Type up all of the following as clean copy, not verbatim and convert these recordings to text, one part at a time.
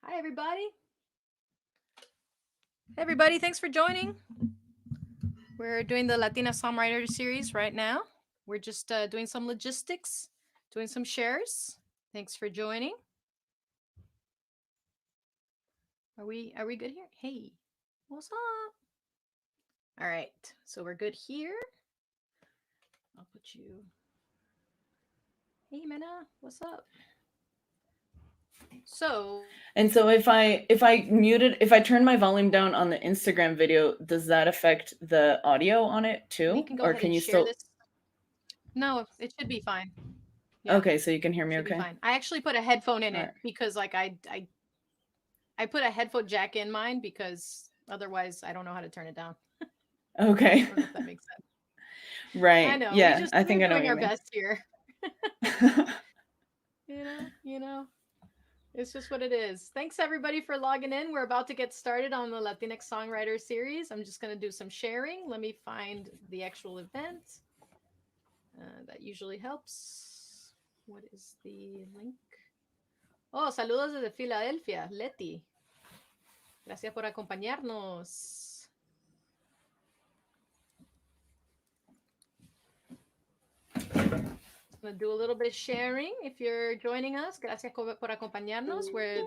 Hi, everybody. Hey, everybody, thanks for joining. We're doing the Latinx Songwriter Series right now. We're just doing some logistics, doing some shares. Thanks for joining. Are we good here? Hey, what's up? All right, so we're good here. I'll put you. Hey, Mena, what's up? So, and so if I turn my volume down on the Instagram video, does that affect the audio on it too? we can go Or ahead can and you share still? this. No, it should be fine. Yeah. Okay, so you can hear me Should be okay? fine. I actually put a headphone in All it right. because like I put a headphone jack in mine because otherwise I don't know how to turn it down. Okay. I don't know if that makes sense. I Right. know. Yeah, I think We're I know what doing you our mean. best here. you know. It's just what it is. Thanks everybody for logging in. We're about to get started on the Latinx Songwriter Series. I'm just going to do some sharing. Let me find the actual event. That usually helps. What is the link? Oh, saludos desde Filadelfia, Leti. Gracias por acompañarnos. I'm gonna do a little bit of sharing. If you're joining us, gracias por acompañarnos. We're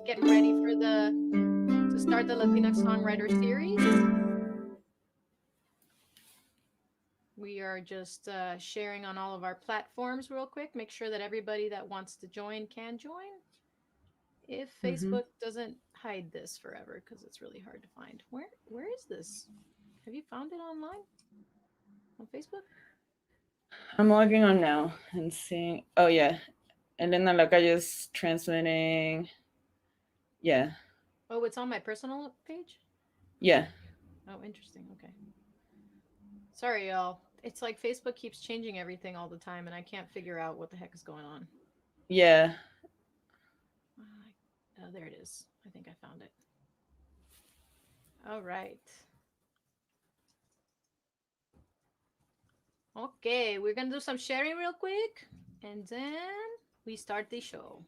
getting ready for to start the Latinx Songwriter Series. We are just sharing on all of our platforms real quick. Make sure that everybody that wants to join can join. If Facebook doesn't hide this forever, because it's really hard to find. Where is this? Have you found it online? On Facebook? I'm logging on now and seeing. Oh yeah, Elena Lacayo is transmitting. Yeah. Oh, it's on my personal page? Yeah. Oh, interesting. Okay. Sorry, y'all. It's like Facebook keeps changing everything all the time, and I can't figure out what the heck is going on. Yeah. Oh, there it is. I think I found it. All right. Okay, we're gonna do some sharing real quick, and then we start the show.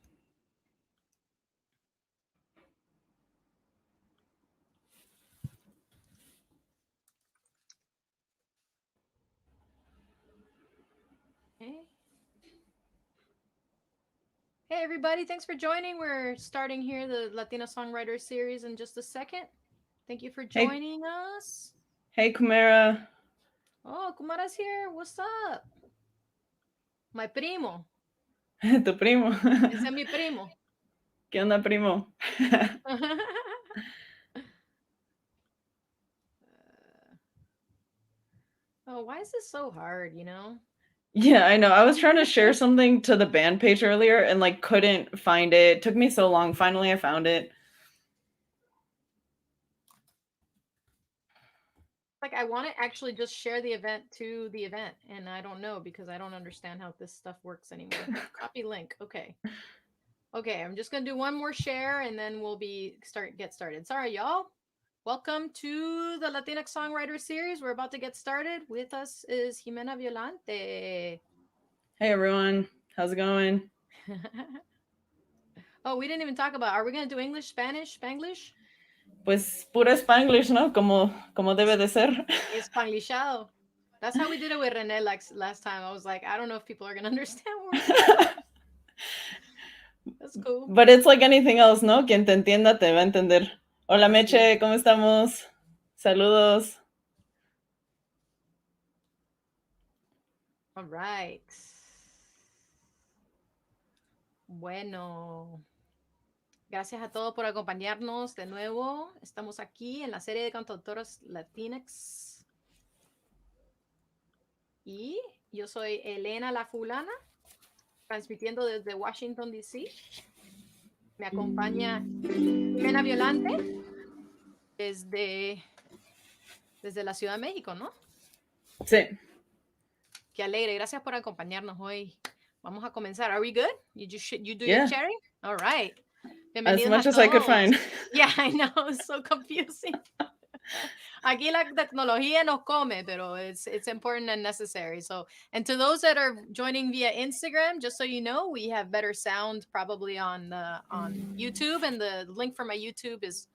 Okay. Hey, everybody. Thanks for joining. We're starting here the Latina Songwriter Series in just a second. Thank you for joining us. Hey, Kumara. Oh, Kumara's here. What's up? My primo. Tu primo. Ese es mi primo. ¿Qué onda, primo? Oh, why is this so hard, you know? Yeah, I know. I was trying to share something to the band page earlier and like couldn't find it. It took me so long. Finally, I found it. Like I want to actually just share the event to the event, and I don't know because I don't understand how this stuff works anymore. Copy link. Okay. Okay, I'm just gonna do one more share and then we'll get started. Sorry, y'all. Welcome to the Latinx Songwriter Series. We're about to get started. With us is Ximena Violante. Hey everyone, how's it going? Oh, we didn't even talk about. Are we gonna do English, Spanish, Spanglish? Pues pura Spanglish, ¿no? Como debe de ser. Spanglishado. That's how we did it with René last time. I was like, I don't know if people are gonna understand what we're saying. That's cool. But it's like anything else, ¿no? Quien te entienda te va a entender. Hola Meche, ¿cómo estamos? Saludos. All right. Bueno. Gracias a todos por acompañarnos de nuevo. Estamos aquí en la serie de cantautoras Latinx. Y yo soy Elena La Fulana, transmitiendo desde Washington, D.C. Me acompaña Ximena Violante desde la Ciudad de México, ¿no? Sí. Qué alegre. Gracias por acompañarnos hoy. Vamos a comenzar. Are we good? You do your sharing? All right. Bienvenidos as much as I could find. Yeah, I know. It's so confusing. Aquí la tecnología nos come, pero it's important and necessary. So, and to those that are joining via Instagram, just so you know, we have better sound probably on YouTube, and the link for my YouTube is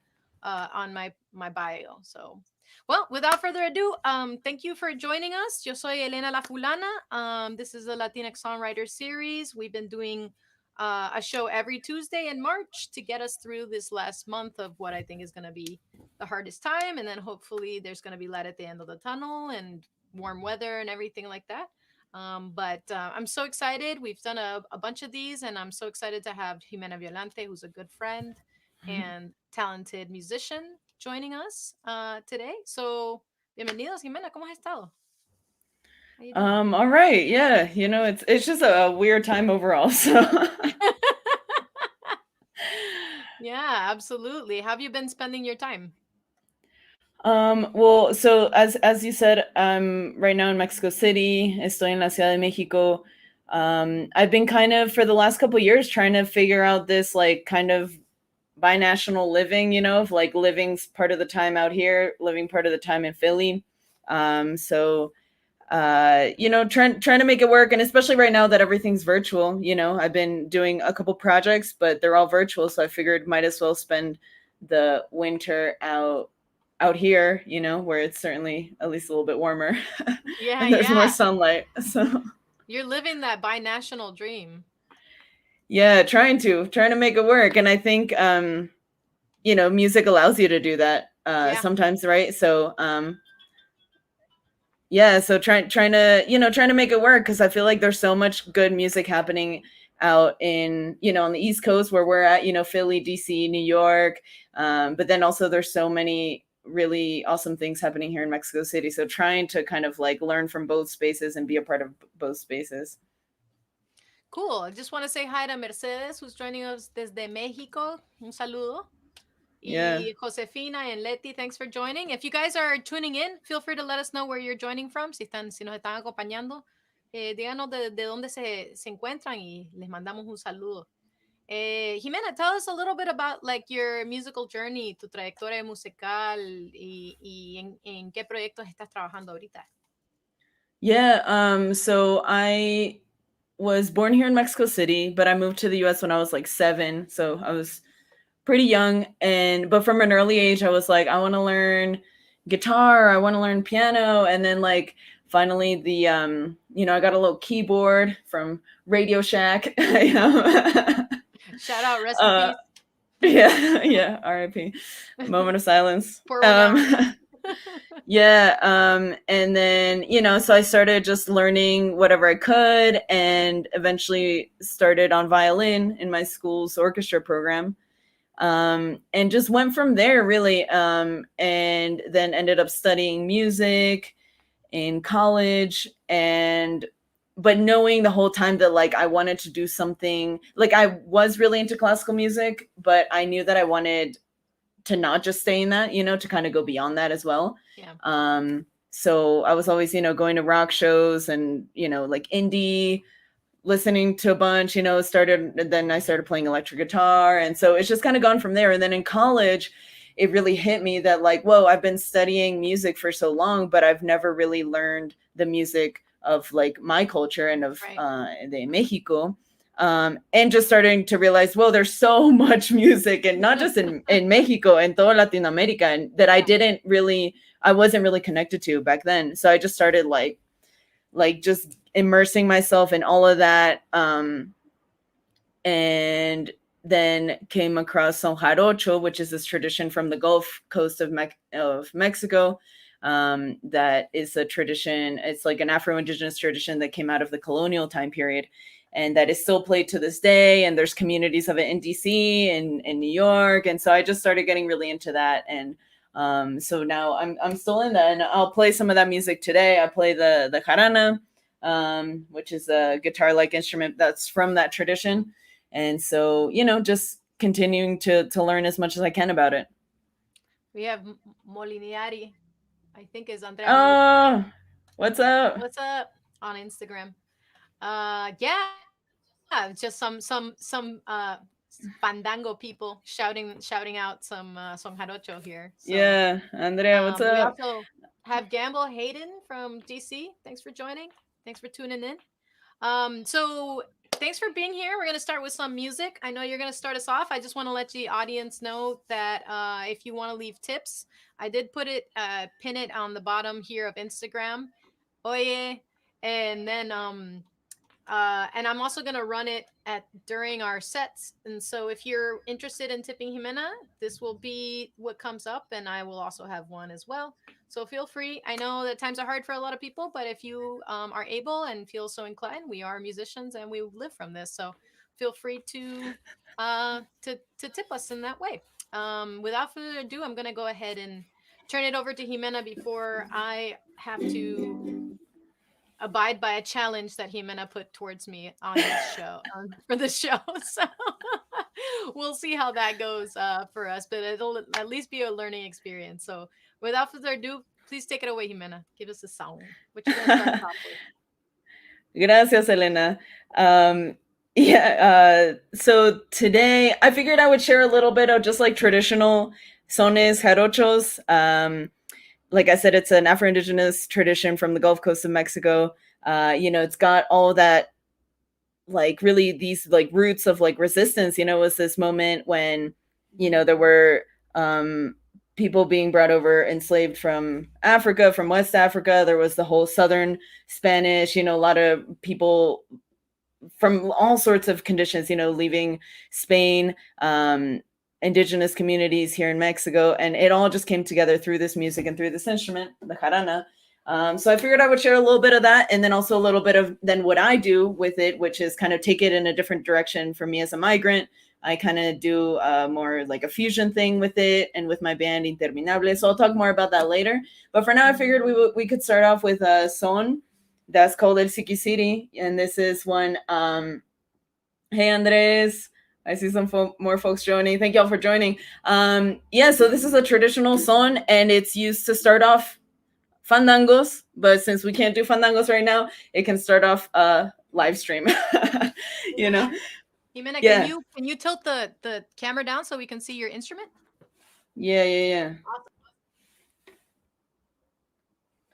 on my bio. So, well, without further ado, thank you for joining us. Yo soy Elena La Fulana. This is the Latinx Songwriter Series. We've been doing a show every Tuesday in March to get us through this last month of what I think is going to be the hardest time, and then hopefully there's going to be light at the end of the tunnel and warm weather and everything like that. But I'm so excited. We've done a bunch of these, and I'm so excited to have Ximena Violante, who's a good friend and talented musician, joining us today. So, bienvenidos, Ximena. ¿Cómo has estado? How you doing? All right, yeah, it's just a weird time overall. So, Yeah, absolutely. How have you been spending your time? well, so as you said, right now in Mexico City. Estoy en la Ciudad de Mexico. I've been kind of for the last couple of years trying to figure out this like kind of binational living, of like living part of the time out here, living part of the time in Philly. So trying to make it work, and especially right now that everything's virtual. I've been doing a couple projects, but they're all virtual, so I figured might as well spend the winter out here, where it's certainly at least a little bit warmer Yeah, and there's more yeah. sunlight. So You're living that binational dream. yeah, trying to make it work. And I think music allows you to do that Yeah. sometimes, right? So yeah, so trying to make it work, because I feel like there's so much good music happening out in on the East Coast where we're at, Philly, DC, New York, but then also there's so many really awesome things happening here in Mexico City, so trying to kind of like learn from both spaces and be a part of both spaces. Cool. I just want to say hi to Mercedes, who's joining us desde Mexico. Un saludo. Yeah. Y Josefina and Leti, thanks for joining. If you guys are tuning in, feel free to let us know where you're joining from. Si nos están acompañando, díganos de dónde se encuentran y les mandamos un saludo. Jimena, tell us a little bit about like your musical journey, tu trayectoria musical y en qué proyectos estás trabajando ahorita. Yeah, so I was born here in Mexico City, but I moved to the US when I was like 7, so I was pretty young. But from an early age I was like, I want to learn guitar, I want to learn piano. And then like finally the I got a little keyboard from Radio Shack. Shout out, rest in peace. Yeah, RIP. Moment of silence. Pour one out. Yeah, and then so I started just learning whatever I could, and eventually started on violin in my school's orchestra program, and just went from there really, and then ended up studying music in college, but knowing the whole time that like I wanted to do something, like I was really into classical music, but I knew that I wanted to not just stay in that, to kind of go beyond that as well. Yeah. So I was always, going to rock shows and, like indie, listening to a bunch, then I started playing electric guitar. And so it's just kind of gone from there. And then in college, it really hit me that like, whoa, I've been studying music for so long, but I've never really learned the music of like my culture and of de Mexico. And just starting to realize, well, there's so much music, and not just in Mexico and toda Latin America, and that I wasn't really connected to back then. So I just started like just immersing myself in all of that. And then came across Son Jarocho, which is this tradition from the Gulf Coast of Mexico. That is a tradition. It's like an Afro-Indigenous tradition that came out of the colonial time period, and that is still played to this day. And there's communities of it in DC and in New York. And so I just started getting really into that. And so now I'm still in that, and I'll play some of that music today. I play the jarana, which is a guitar-like instrument that's from that tradition. And so, just continuing to learn as much as I can about it. We have Moliniari, I think is Andrea. Oh, what's up? What's up on Instagram? Yeah, just some fandango people shouting out some jarocho here. So, Yeah, Andrea, what's we up? also have Gamble Hayden from DC. Thanks for joining. Thanks for tuning in. So thanks for being here. We're going to start with some music. I know you're going to start us off. I just want to let the audience know that if you want to leave tips, I did pin it on the bottom here of Instagram. Oye, and then and I'm also going to run it during our sets. And so if you're interested in tipping Ximena, this will be what comes up, and I will also have one as well. So feel free. I know that times are hard for a lot of people, but if you are able and feel so inclined, we are musicians and we live from this. So feel free to tip us in that way. Without further ado, I'm going to go ahead and turn it over to Ximena before I have to abide by a challenge that Ximena put towards me on this show for the show. So we'll see how that goes for us, but it'll at least be a learning experience. So without further ado, please take it away, Ximena. Give us a song. What you gonna start us off with? Gracias, Elena. So today I figured I would share a little bit of just like traditional sones jarochos. Like I said, it's an Afro-Indigenous tradition from the Gulf Coast of Mexico. It's got all that, like really these like roots of like resistance. It was this moment when, there were people being brought over enslaved from Africa, from West Africa. There was the whole Southern Spanish, a lot of people from all sorts of conditions, leaving Spain, indigenous communities here in Mexico, and it all just came together through this music and through this instrument, the jarana. So I figured I would share a little bit of that, and then also a little bit of then what I do with it, which is kind of take it in a different direction for me as a migrant. I kind of do more like a fusion thing with it and with my band Interminable. So I'll talk more about that later. But for now, I figured we could start off with a son that's called El Siquisiri, and this is one. Hey, Andres. I see some more folks joining. Thank y'all for joining. So this is a traditional son, and it's used to start off fandangos. But since we can't do fandangos right now, it can start off live stream. Ximena, yeah. Can you tilt the camera down so we can see your instrument? Yeah. Awesome.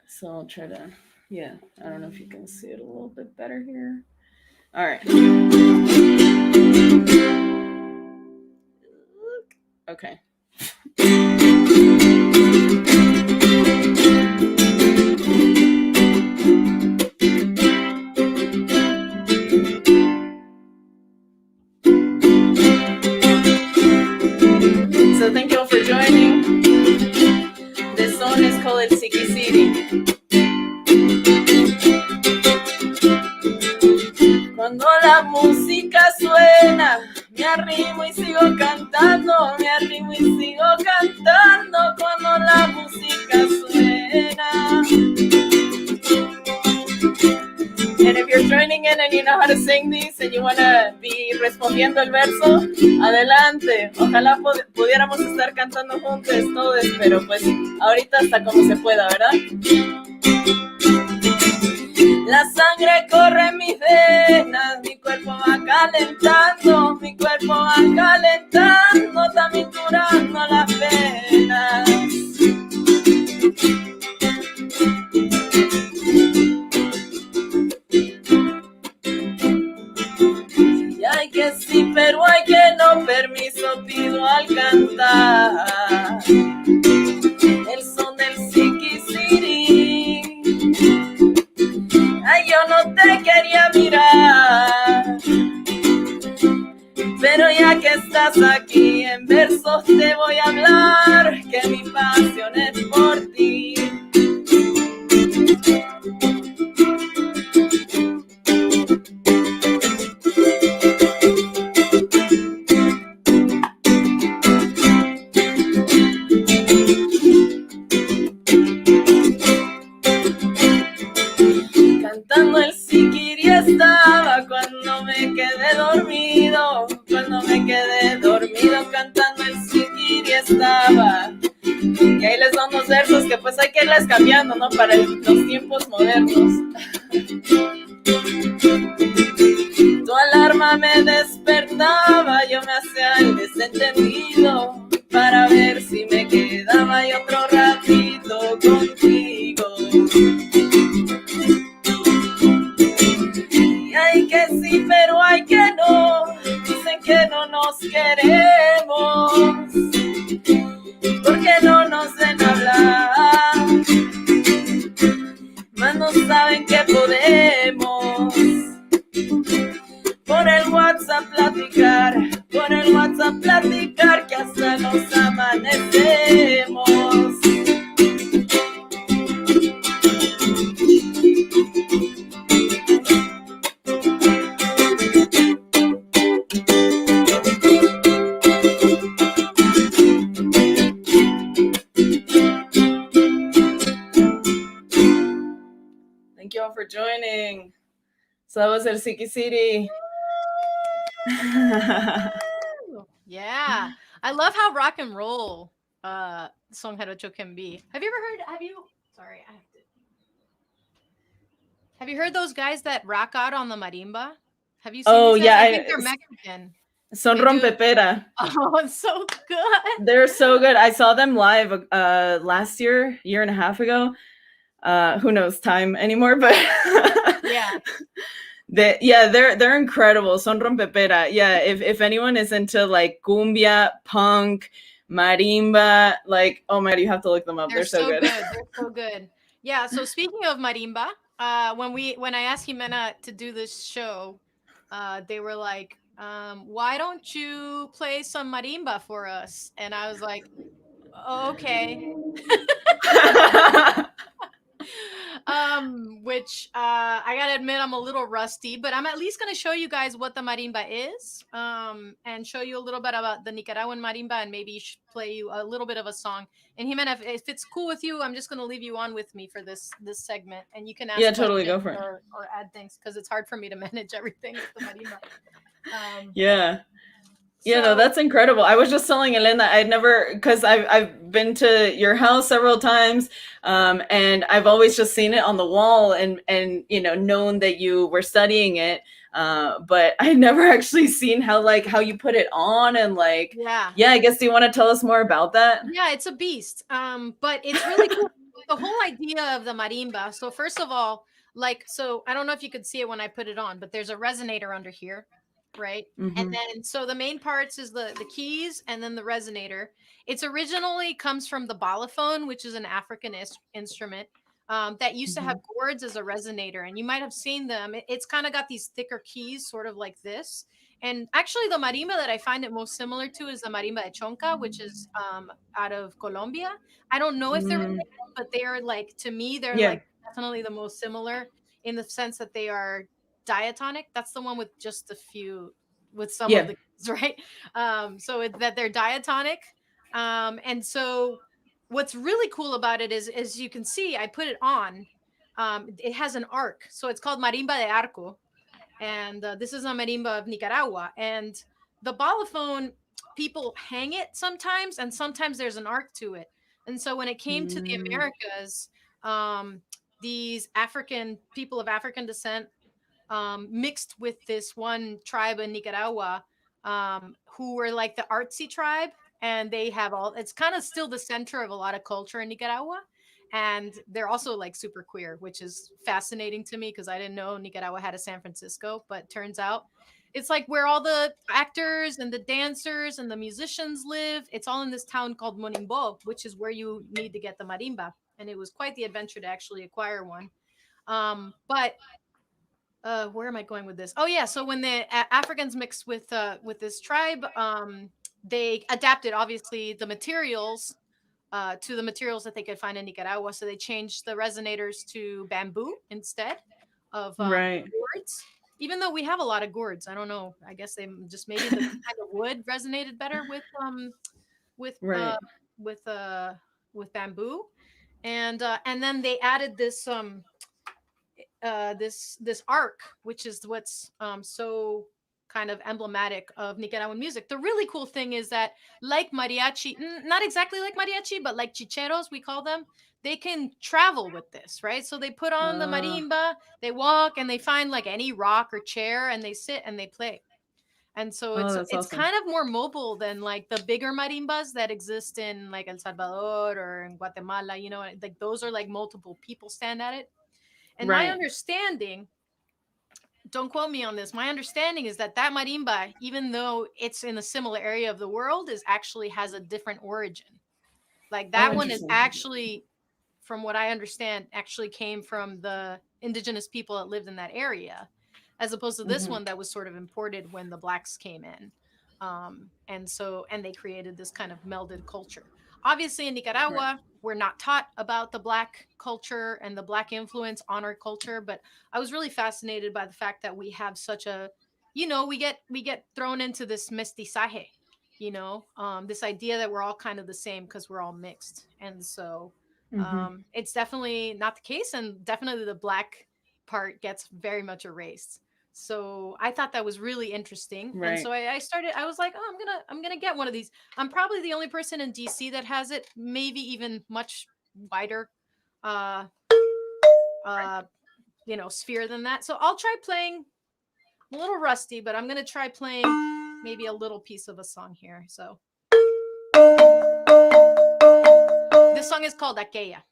So I'll try to. Yeah, I don't know if you can see it a little bit better here. All right. Okay. So thank you all for joining. This song is called El Siquisiri. Cuando la música suena, me arrimo y sigo cantando, cuando la música suena. And if you're joining in and you know how to sing these and you want to be respondiendo el verso, adelante. Ojalá pudiéramos estar cantando juntos todos, pero pues ahorita hasta como se pueda, ¿verdad? La sangre corre en mis venas, mi cuerpo va calentando, también curando las penas. Y hay que sí, pero hay que no, permiso pido al cantar. El son del Siquisiri. Ay, yo no te quería mirar, pero ya que estás aquí en versos te voy a hablar, que mi pasión es por ti. Cantando el siquiri estaba cuando me quedé dormido, cantando el siquiri estaba. Y ahí les dan unos versos que pues hay que irles cambiando, ¿no? Para los tiempos modernos. Tu alarma me despertó despertaba yo me hacía el desentendido para ver si me quedaba y otro ratito contigo. Y hay que sí, pero hay que no, dicen que no nos queremos, porque no nos den hablar, más no saben que podemos por el WhatsApp platicar, que hasta nos amanecemos. Thank you all for joining. So that was El Siki City. Yeah, I love how rock and roll song jarocho can be. Sorry, have you heard those guys that rock out on the marimba? Have you seen these guys? Yeah, I think they're Mexican. Son rompepera. Oh, it's so good. They're so good. I saw them live last year and a half ago. Who knows time anymore, but yeah. They're incredible. Son rompepera. Yeah, if anyone is into like cumbia, punk, marimba, like, oh my God, you have to look them up. They're so good. They're so good. Yeah. So speaking of marimba, when I asked Ximena to do this show, they were like, why don't you play some marimba for us? And I was like, okay. Which I gotta admit I'm a little rusty, but I'm at least gonna show you guys what the marimba is, and show you a little bit about the Nicaraguan marimba, and maybe play you a little bit of a song. And Ximena, if it's cool with you, I'm just gonna leave you on with me for this segment, and you can ask totally go for it, or add things, because it's hard for me to manage everything with the marimba. No, that's incredible. I was just telling Elena, I'd never, because I've been to your house several times, and I've always just seen it on the wall and known that you were studying it, but I never actually seen how you put it on and I guess, do you want to tell us more about that? Yeah, it's a beast, but it's really cool. The whole idea of the marimba. So first of all, so I don't know if you could see it when I put it on, but there's a resonator under here. Right. Mm-hmm. And then so the main parts is the keys and then the resonator. It's originally comes from the balafon, which is an African instrument that used to have gourds as a resonator, and you might have seen them. It's kind of got these thicker keys, sort of like this. And actually the marimba that I find it most similar to is the marimba de chonca, which is out of Colombia. I don't know if they're related, but they are, like, to me they're like definitely the most similar in the sense that they are diatonic. That's the one with just a few, with some of the keys, right? So that they're diatonic. And so what's really cool about it is, as you can see, I put it on. It has an arc, so it's called marimba de arco, and this is a marimba of Nicaragua. And the balafon, people hang it sometimes, and sometimes there's an arc to it. And so when it came to the Americas, these African people of African descent mixed with this one tribe in Nicaragua, who were like the artsy tribe, and they have it's kind of still the center of a lot of culture in Nicaragua. And they're also like super queer, which is fascinating to me because I didn't know Nicaragua had a San Francisco, but turns out it's like where all the actors and the dancers and the musicians live. It's all in this town called Monimbo, which is where you need to get the marimba. And it was quite the adventure to actually acquire one. But where am I going with this? Oh yeah, so when the Africans mixed with this tribe, they adapted obviously the materials to the materials that they could find in Nicaragua. So they changed the resonators to bamboo instead of gourds. Even though we have a lot of gourds, I don't know. I guess they just maybe the kind of wood resonated better with bamboo, and then they added this this arc, which is what's so kind of emblematic of Nicaraguan music. The really cool thing is that, like mariachi, not exactly like mariachi, but like chicheros, we call them, they can travel with this, right? So they put on the marimba, they walk, and they find like any rock or chair, and they sit and they play. And so Oh, it's that's it's awesome. kind of more mobile than like the bigger marimbas that exist in like El Salvador or in Guatemala, you know, like those are like multiple people stand at it. And my Right. understanding, don't quote me on this, my understanding is that that marimba, even though it's in a similar area of the world, is actually has a different origin. Like Oh, that one is interesting. actually, from what I understand, actually came from the indigenous people that lived in that area, as opposed to this Mm-hmm. one that was sort of imported when the blacks came in. And they created this kind of melded culture. Obviously, in Right. Nicaragua, we're not taught about the black culture and the black influence on our culture, but I was really fascinated by the fact that we have such a, you know, we get thrown into this mestizaje, this idea that we're all kind of the same because we're all mixed. And so Mm-hmm. it's definitely not the case, and definitely the black part gets very much erased. So I thought that was really interesting, and Right. so I started. I was like, oh, I'm gonna get one of these. I'm probably the only person in DC that has it, maybe even much wider, uh, uh, sphere than that. So I'll try playing. I'm a little rusty, but I'm gonna try playing maybe a little piece of a song here. So this song is called Aquella.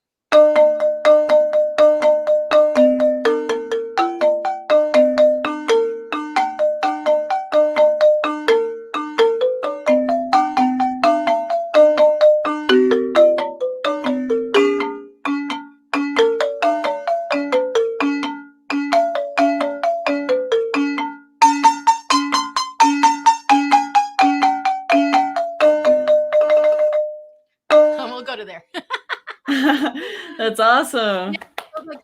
We'll go to there. That's awesome. Yeah, so like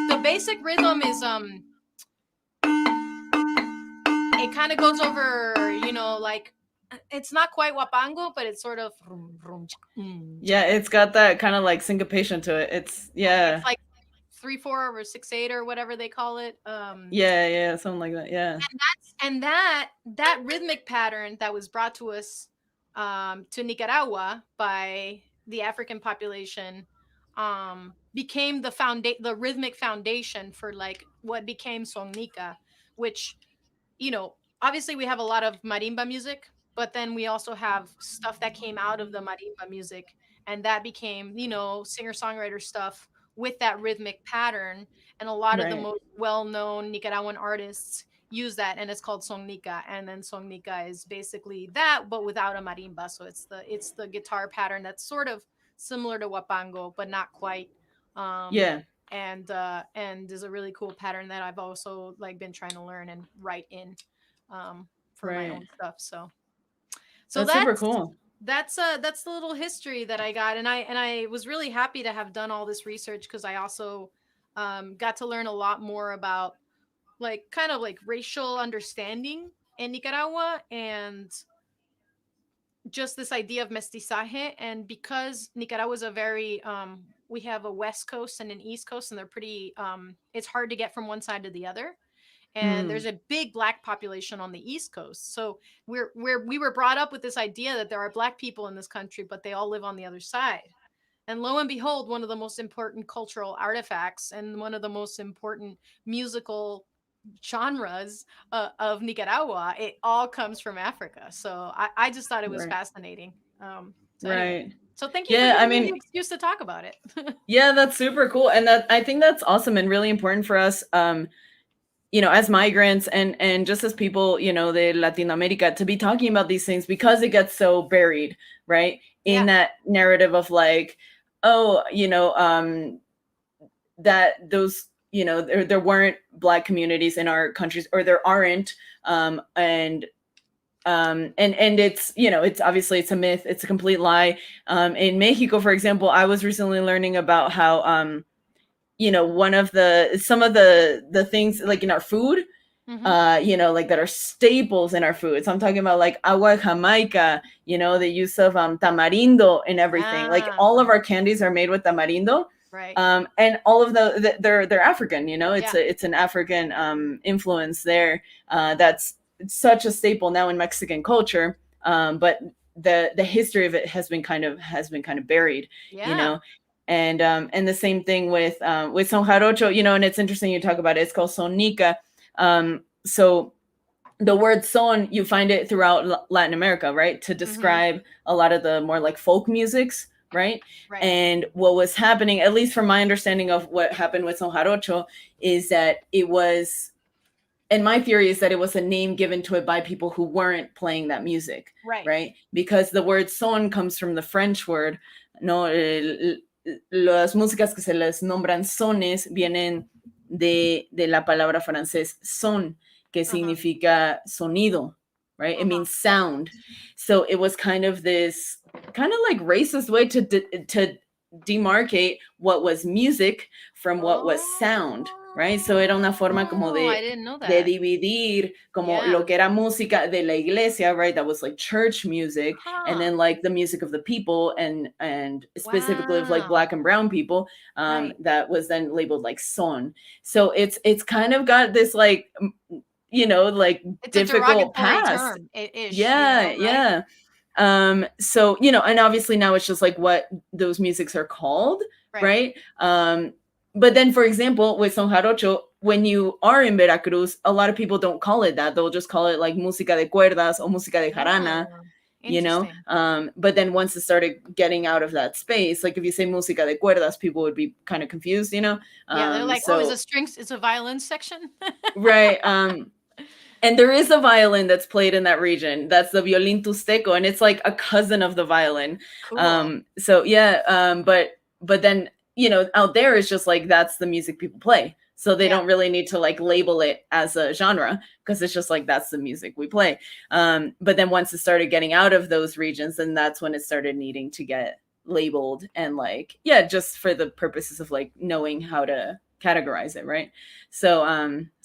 the basic rhythm is it kind of goes over, like it's not quite wapango, but it's sort of Yeah, it's got that kind of like syncopation to it. It's it's yeah. like 3/4 or 6/8 or whatever they call it. Yeah, yeah, something like that. Yeah. And that rhythmic pattern that was brought to us to Nicaragua by the African population became the rhythmic foundation for like what became songnica, which, obviously we have a lot of marimba music, but then we also have stuff that came out of the marimba music, and that became, singer-songwriter stuff with that rhythmic pattern. And a lot of the Right. most well-known Nicaraguan artists use that, and it's called songnica. And then songnica is basically that, but without a marimba. So it's the guitar pattern that's sort of similar to wapango, but not quite. Um, Yeah. and is a really cool pattern that I've also like been trying to learn and write in for my Right. own stuff. So That's super that's cool. that's the little history that I got, and I was really happy to have done all this research because I also got to learn a lot more about like kind of like racial understanding in Nicaragua, and just this idea of mestizaje. And because Nicaragua is a very we have a west coast and an east coast, and they're pretty it's hard to get from one side to the other, and Mm. there's a big black population on the east coast. So we were brought up with this idea that there are black people in this country, but they all live on the other side. And lo and behold, one of the most important cultural artifacts and one of the most important musical genres of Nicaragua, it all comes from Africa. So I just thought it was Right. fascinating. So anyway, Right. so thank you for Yeah, I giving me the mean, excuse to talk about it. yeah, that's super cool. And that I think that's awesome and really important for us. As migrants and just as people, the Latin America, to be talking about these things because it gets so buried, right? In Yeah, that narrative of like, oh, that those, there weren't black communities in our countries, or there aren't. And it's, it's obviously it's a myth, it's a complete lie. In Mexico, for example, I was recently learning about how one of some of the things like in our food, hmm, like that are staples in our food. So I'm talking about like agua de Jamaica, the use of tamarindo and everything. Like ah, all of our candies are made with tamarindo. right, And all of they're African, yeah, it's an African influence there. That's such a staple now in Mexican culture. But the history of it has been kind of buried, you yeah, know. And the same thing with Son Jarocho, and it's interesting you talk about it. It's called Sonica. So the word son, you find it throughout Latin America, right? To describe a lot of the more like folk musics, right? And what was happening, at least from my understanding of what happened with son jarocho, is that it was, and my theory is that it was a name given to it by people who weren't playing that music, right? Because the word son comes from the French word, no, las músicas que se les nombran sones vienen de la palabra francés son, que significa sonido, right? It means sound. So it was kind of this kind of like racist way to demarcate what was music from what was sound, right? So era una forma como de dividir como lo que era música de la iglesia, right? That was like church music, and then like the music of the people and specifically of like Black and brown people, that was then labeled like son. So it's kind of got this like, you know, like it's difficult past. Yeah. So, you know, and obviously now it's just like what those musics are called, right? But then, for example, with son jarocho, when you are in Veracruz, a lot of people don't call it that. They'll just call it like música de cuerdas or música de jarana, you know? But then once it started getting out of that space, like if you say música de cuerdas, people would be kind of confused, you know? They're like, so, it's a strings, it's a violin section. Right. And there is a violin that's played in that region. That's the violin-infused, and it's like a cousin of the violin. Cool. So yeah, but then, you know, out there it's just like that's the music people play. So they don't really need to like label it as a genre because it's just like that's the music we play. But then once it started getting out of those regions, then that's when it started needing to get labeled and like, just for the purposes of like knowing how to categorize it, right? So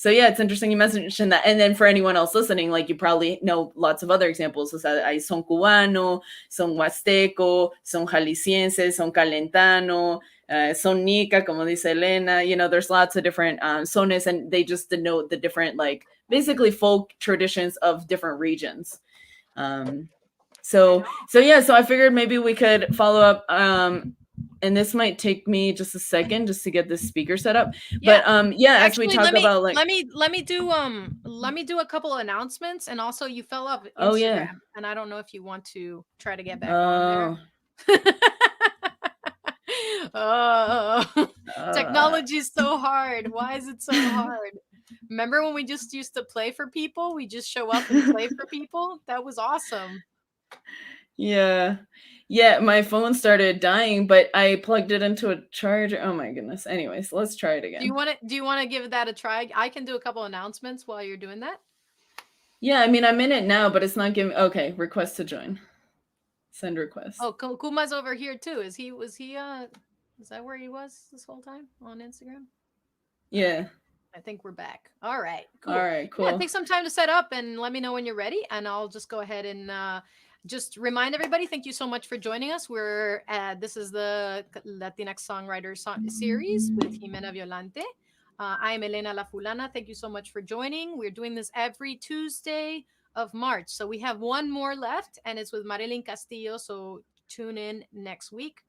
yeah, it's interesting you mentioned that. And then for anyone else listening, like you probably know lots of other examples. O sea, hay son cubano, son huasteco, son jalisciense, son calentano, son nica, como dice Elena. You know, there's lots of different sones, and they just denote the different, like, basically folk traditions of different regions. So I figured maybe we could follow up. And this might take me just a second just to get this speaker set up. But actually, as we talk about like, let me do a couple of announcements, and also you fell off Instagram, and I don't know if you want to try to get back on there. Technology is so hard. Why is it so hard? Remember when we just used to play for people? We just show up and play for people. That was awesome. Yeah, my phone started dying, but I plugged it into a charger. Oh my goodness. Anyways, let's try it again. Do you want to give that a try? I can do a couple announcements while you're doing that. Yeah, I mean, I'm in it now, but it's not giving. Okay, request to join. Send request. Oh, Kuma's over here too. Is that where he was this whole time on Instagram? Yeah. I think we're back. All right, cool. Yeah, take some time to set up and let me know when you're ready, and I'll just go ahead and just remind everybody, thank you so much for joining us. This is the Latinx Songwriter Series with Ximena Violante. I am Elena La Fulana. Thank you so much for joining. We're doing this every Tuesday of March. So we have one more left, and it's with Marilyn Castillo. So tune in next week.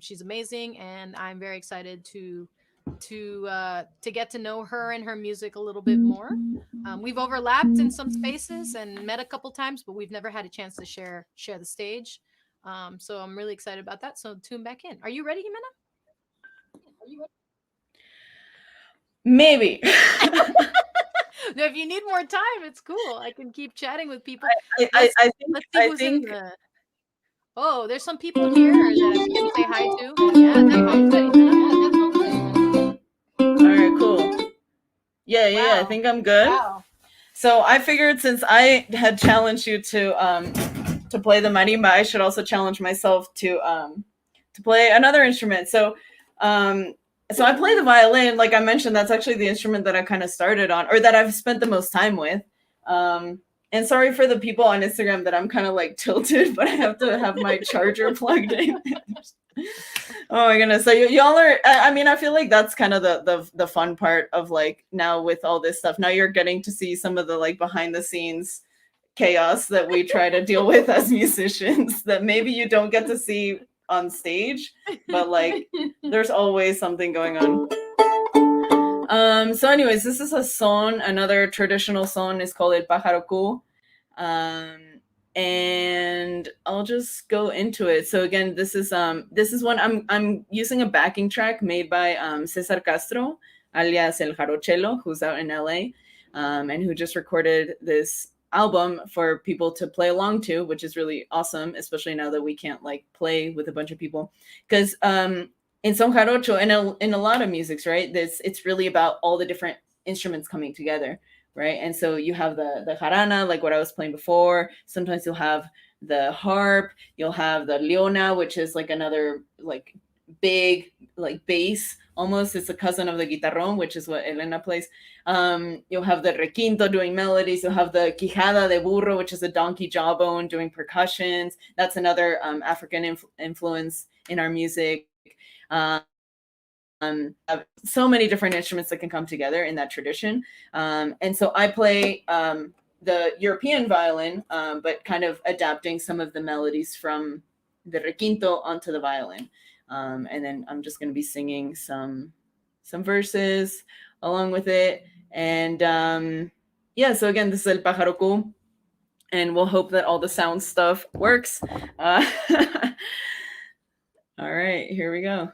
She's amazing, and I'm very excited to get to know her and her music a little bit more. We've overlapped in some spaces and met a couple times, but we've never had a chance to share the stage. So I'm really excited about that. So tune back in. Are you ready, Ximena? Maybe. No, if you need more time, it's cool. I can keep chatting with people. I think. Oh, there's some people here that we can say hi to. Yeah, that sounds good, Ximena. All right, cool. Yeah, I think I'm good. Wow. So I figured since I had challenged you to play the marimba, I should also challenge myself to play another instrument. So I play the violin. Like I mentioned, that's actually the instrument that I kind of started on, or that I've spent the most time with. And sorry for the people on Instagram that I'm kind of like tilted, but I have to have my charger plugged in. Oh my goodness. So y'all are, I mean, I feel like that's kind of the fun part of like now with all this stuff. Now you're getting to see some of the like behind the scenes chaos that we try to deal with as musicians that maybe you don't get to see on stage, but like there's always something going on. So anyways, this is a song, another traditional song is called El Pájaro Cu. And I'll just go into it. So again, this is one I'm using a backing track made by Cesar Castro, alias El Jarochelo, who's out in LA, and who just recorded this album for people to play along to, which is really awesome, especially now that we can't like play with a bunch of people. Because in son jarocho, in a lot of musics, right, it's really about all the different instruments coming together, right? And so you have the jarana, like what I was playing before. Sometimes you'll have the harp, you'll have the leona, which is like another like big like bass almost. It's a cousin of the guitarrón, which is what Elena plays. You'll have the requinto doing melodies. You'll have the quijada de burro, which is a donkey jawbone doing percussions. That's another African influence in our music. So many different instruments that can come together in that tradition. And so I play the European violin, but kind of adapting some of the melodies from the requinto onto the violin. And then I'm just going to be singing some verses along with it. And yeah, so again, this is El Pájaro Cu, and we'll hope that all the sound stuff works. All right, here we go.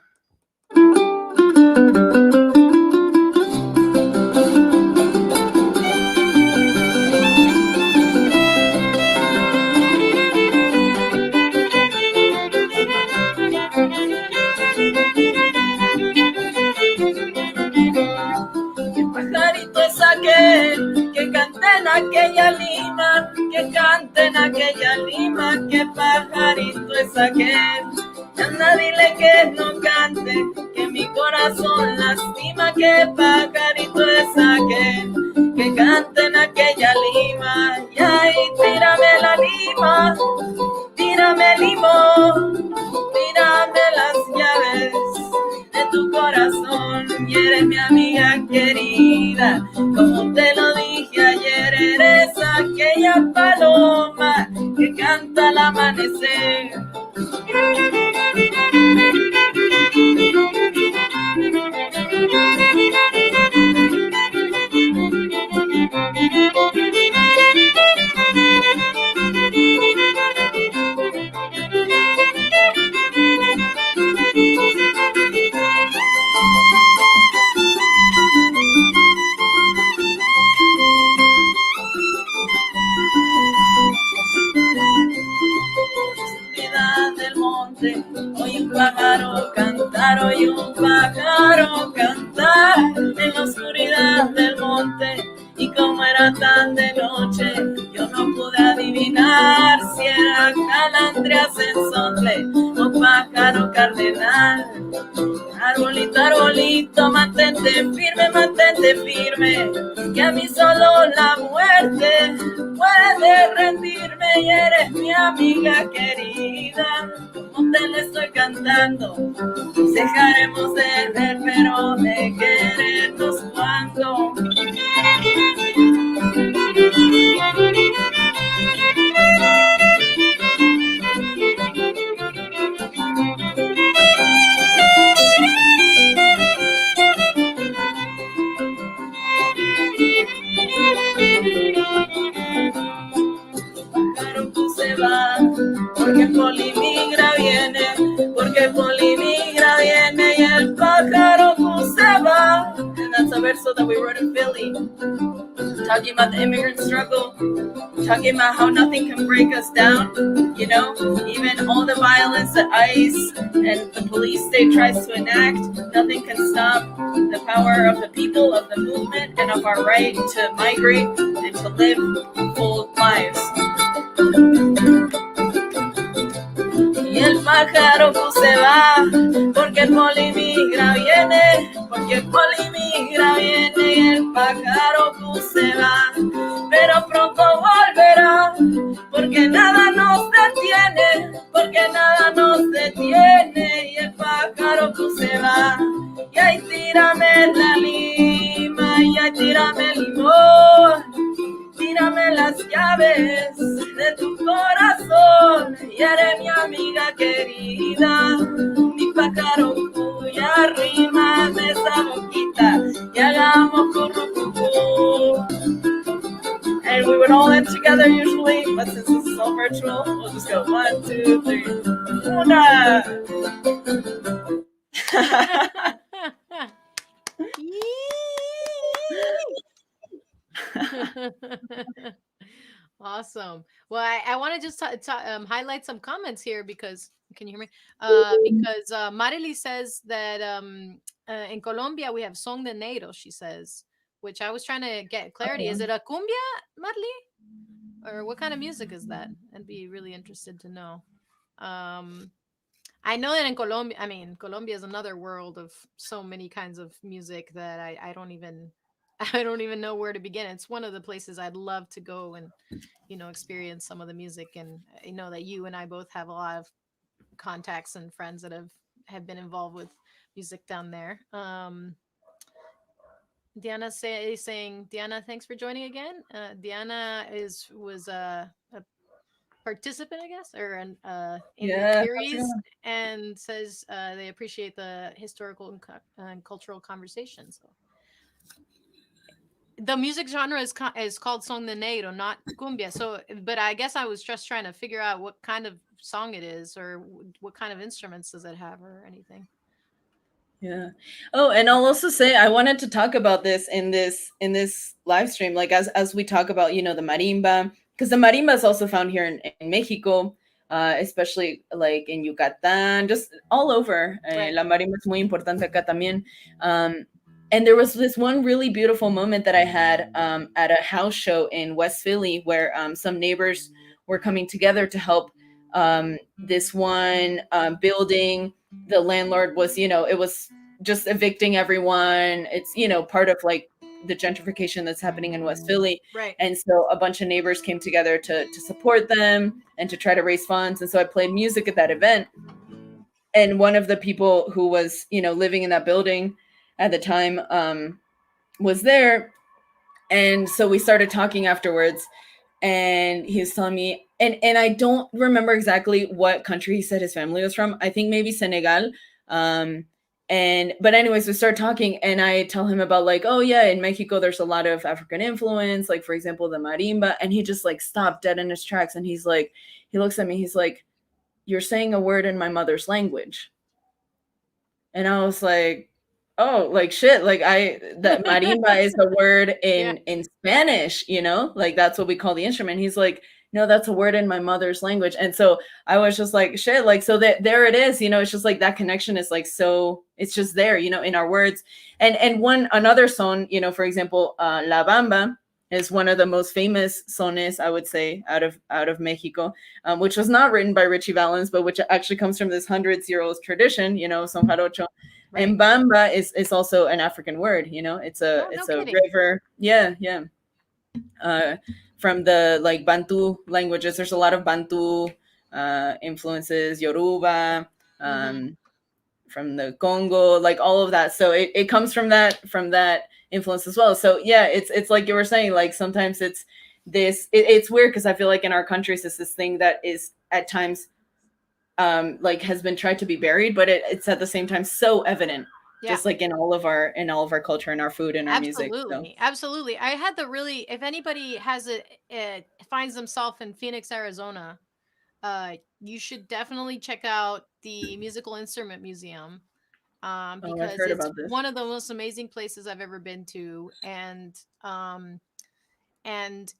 Que canten aquella lima, que canten aquella lima, que pajarito es aquel. Anda, dile que no cante, que mi corazón lastima, que pajarito es aquel. Que canten aquella lima, y ahí tírame la lima, tírame el limón, tírame las llaves de tu corazón, y eres mi amiga querida, como te lo dije ayer, eres aquella paloma que canta al amanecer. Oye un pájaro cantar, oye un pájaro cantar en la oscuridad del monte, y como era tan de noche, yo no pude adivinar si era calandria, sensontle o pájaro cardenal. Arbolito, arbolito, mantente firme, que a mí solo la muerte puede rendirme, y eres mi amiga querida, como te le estoy cantando. Dejaremos de ver, pero de querernos cuando. Porque polimigra viene, porque polimigra viene, y el pájaro se va. And that's a verso that we wrote in Philly, talking about the immigrant struggle, talking about how nothing can break us down, you know, even all the violence that ICE and the police state tries to enact, nothing can stop the power of the people, of the movement, and of our right to migrate and to live full lives. Y el pájaro se va, porque el polimigra viene, porque el polimigra viene, y el pájaro se va, pero pronto volverá, porque nada nos detiene, porque nada nos detiene, y el pájaro se va, y ahí tírame la lima, y ahí tírame el limón, tírame las llaves de tu corazón, y eres mi amiga querida, mi pájaro cuya rima de esa boquita, y haga it all in together usually, but since this is all virtual, we'll just go 1, 2, 3. Una. Awesome. Well, I want to just highlight some comments here because can you hear me? Because Marily says that in Colombia we have son de negro. She says, which I was trying to get clarity. Is it a cumbia, Marily, or what kind of music is that? I'd be really interested to know. Um, I know that in Colombia, I mean, Colombia is another world of so many kinds of music that I don't even I don't even know where to begin. It's one of the places I'd love to go and experience some of the music. And I know that you and I both have a lot of contacts and friends that have been involved with music down there. Diana saying, Diana, thanks for joining again. Diana was a participant, I guess, or in the Yeah. series, and says they appreciate the historical and cultural conversation. So the music genre is called son de negro, not cumbia. So, but I guess I was just trying to figure out what kind of song it is, or what kind of instruments does it have, or anything. Yeah. Oh, and I'll also say I wanted to talk about this in this live stream, like as we talk about, the marimba, because the marimba is also found here in Mexico, especially like in Yucatan, just all over. Right. La marimba es muy importante acá también. And there was this one really beautiful moment that I had at a house show in West Philly where some neighbors were coming together to help this one building. The landlord was, it was just evicting everyone. It's, part of like the gentrification that's happening in West Philly. Right. And so a bunch of neighbors came together to support them and to try to raise funds. And so I played music at that event. And one of the people who was, living in that building at the time was there. And so we started talking afterwards. And he was telling me, and I don't remember exactly what country he said his family was from. I think maybe Senegal. But anyways, we start talking, and I tell him about like, oh yeah, in Mexico there's a lot of African influence, like for example the marimba, and he just like stopped dead in his tracks, and he's like, he looks at me, he's like, you're saying a word in my mother's language. And I was like, oh, like shit, like that marimba is a word in Spanish, like that's what we call the instrument. He's like, no, that's a word in my mother's language. And so I was just like, shit, like, so that there it is, it's just like that connection is like, so it's just there, in our words. And another song, for example, La Bamba is one of the most famous sones, I would say, out of Mexico, which was not written by Richie Valens, but which actually comes from this hundreds-year-old tradition, son jarocho. Right. And bamba is also an African word, it's a river. Yeah. From the like Bantu languages, there's a lot of Bantu influences, Yoruba, from the Congo, like all of that. So it comes from that influence as well. So yeah, it's like you were saying, like sometimes it's this, it's weird because I feel like in our countries it's this thing that is at times like has been tried to be buried, but it's at the same time so evident. Yeah. Just like in all of our culture and our food and our music. Absolutely. I had if anybody has finds themselves in Phoenix, Arizona, you should definitely check out the Musical Instrument Museum, because it's one of the most amazing places I've ever been to, and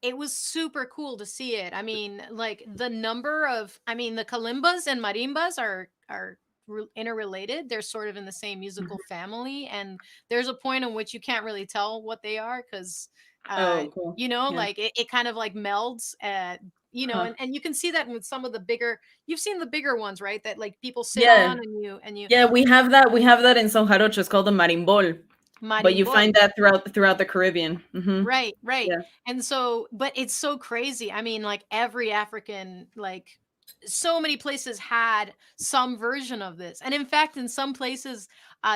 it was super cool to see it. I mean, like the kalimbas and marimbas are interrelated. They're sort of in the same musical family, and there's a point in which you can't really tell what they are because cool. Like it kind of like melds and you can see that with some of the bigger, you've seen the bigger ones, right, that like people sit on and you we have that in Son Jarocho. It's called a marimbol. But you find that throughout the Caribbean. Right. Yeah. And so, but it's so crazy. I mean, like every African, like so many places had some version of this. And in fact, in some places,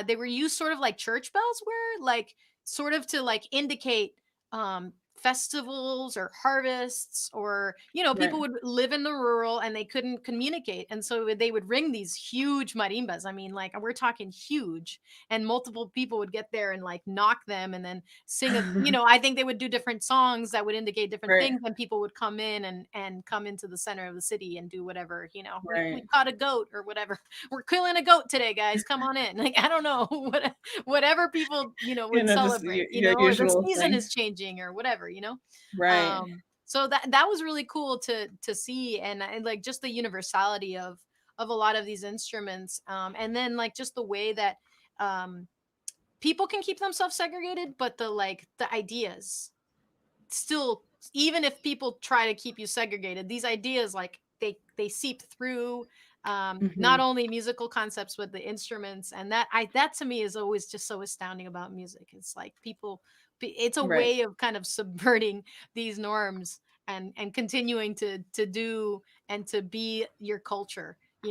they were used sort of like church bells were, like sort of to like indicate festivals or harvests, or people would live in the rural and they couldn't communicate, and so they would ring these huge marimbas. I mean, like, we're talking huge, and multiple people would get there and like knock them and then sing I think they would do different songs that would indicate different Right. things, and people would come in and come into the center of the city and do whatever. We Right. caught a goat or whatever. We're killing a goat today, guys, come on in. Like, I don't know, whatever people would Just celebrate, your or the usual season thing. is changing or whatever. Right. So that was really cool to see, and like just the universality of a lot of these instruments, and then like just the way that people can keep themselves segregated, but the ideas still, even if people try to keep you segregated, these ideas, like, they seep through, not Mhm. only musical concepts but the instruments, and that to me is always just so astounding about music. It's like it's a Right. way of kind of subverting these norms and continuing to do and to be your culture, so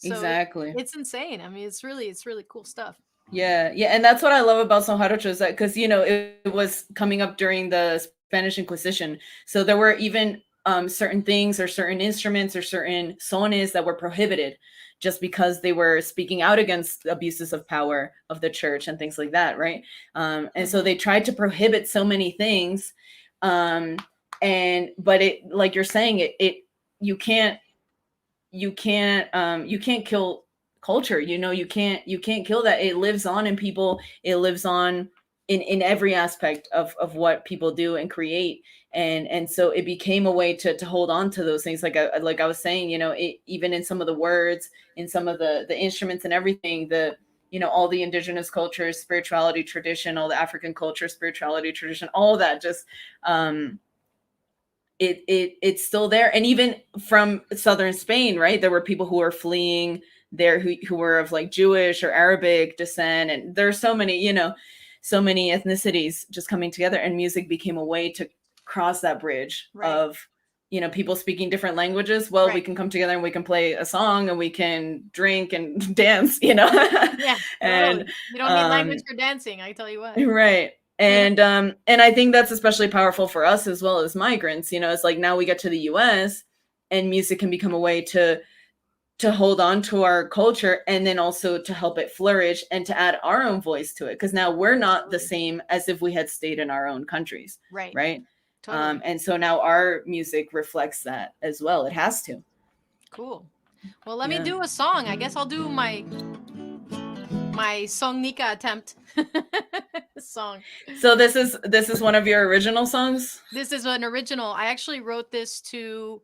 Exactly. it's insane. I mean, it's really cool stuff. Yeah, yeah, and that's what I love about Son Jarocho, is that because it was coming up during the Spanish Inquisition, so there were even certain things or certain instruments or certain sones that were prohibited just because they were speaking out against abuses of power of the church and things like that, right? And so they tried to prohibit so many things, um, but it, like you're saying, you can't you can't kill culture. You can't kill that. It lives on in people. It lives on in every aspect of what people do and create. And so it became a way to hold on to those things, like I was saying, even in some of the words, in some of the instruments and everything, all the indigenous cultures, spirituality, tradition, all the African culture, spirituality, tradition, all that, just it's still there. And even from southern Spain, right, there were people who were fleeing there who were of like Jewish or Arabic descent, and there are so many ethnicities just coming together, and music became a way to cross that bridge Right. of people speaking different languages. Well, we Right. can come together and we can play a song and we can drink and dance, Yeah, and totally. You don't need language for dancing, I tell you what. right. And I think that's especially powerful for us as well as migrants. It's like now we get to the US and music can become a way to hold on to our culture, and then also to help it flourish and to add our own voice to it, because now we're not the Absolutely. same as if we had stayed in our own countries. Right. Totally. And so now our music reflects that as well. It has to. Cool. Well, let me Yeah. do a song. I guess I'll do my Songnika attempt song. So this is one of your original songs? This is an original. I actually wrote this to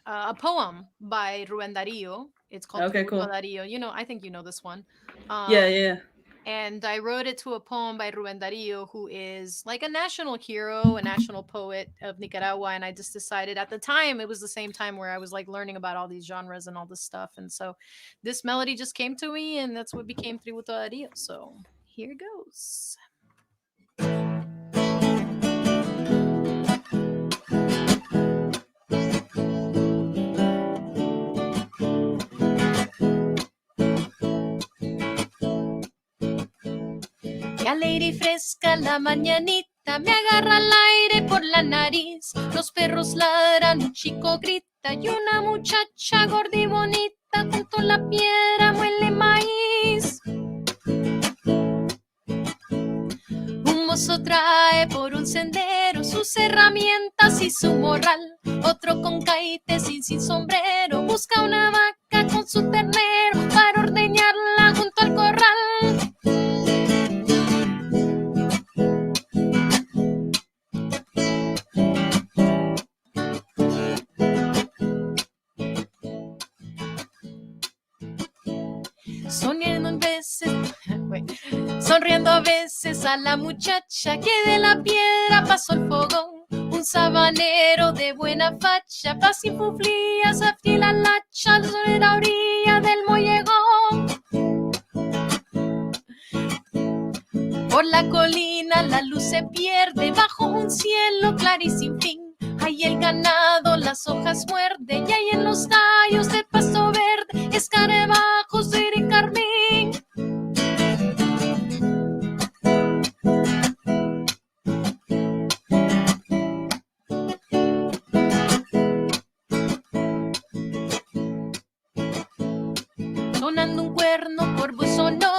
a poem by Rubén Darío. It's called Okay, Tributo cool. a Darío. I think you know this one. Yeah. And I wrote it to a poem by Rubén Darío, who is like a national hero, a national poet of Nicaragua. And I just decided, at the time, it was the same time where I was like learning about all these genres and all this stuff. And so this melody just came to me, and that's what became Tributo a Darío. So here goes. Qué alegre y fresca la mañanita, me agarra el aire por la nariz. Los perros ladran, un chico grita y una muchacha gorda y bonita junto a la piedra muele maíz. Un mozo trae por un sendero sus herramientas y su morral. Otro con caites y sin sombrero busca una vaca con su ternero para ordeñarla junto al corral. Sonriendo a veces a la muchacha que de la piedra pasó el fogón. Un sabanero de buena facha, pa' sin fuflías, afila la hacha sobre la orilla del mollegón. Por la colina la luz se pierde bajo un cielo claro y sin fin. Ahí el ganado las hojas muerde y ahí en los tallos de pasto verde escarabajos de carmín. sonando un cuerno por voz sonoro.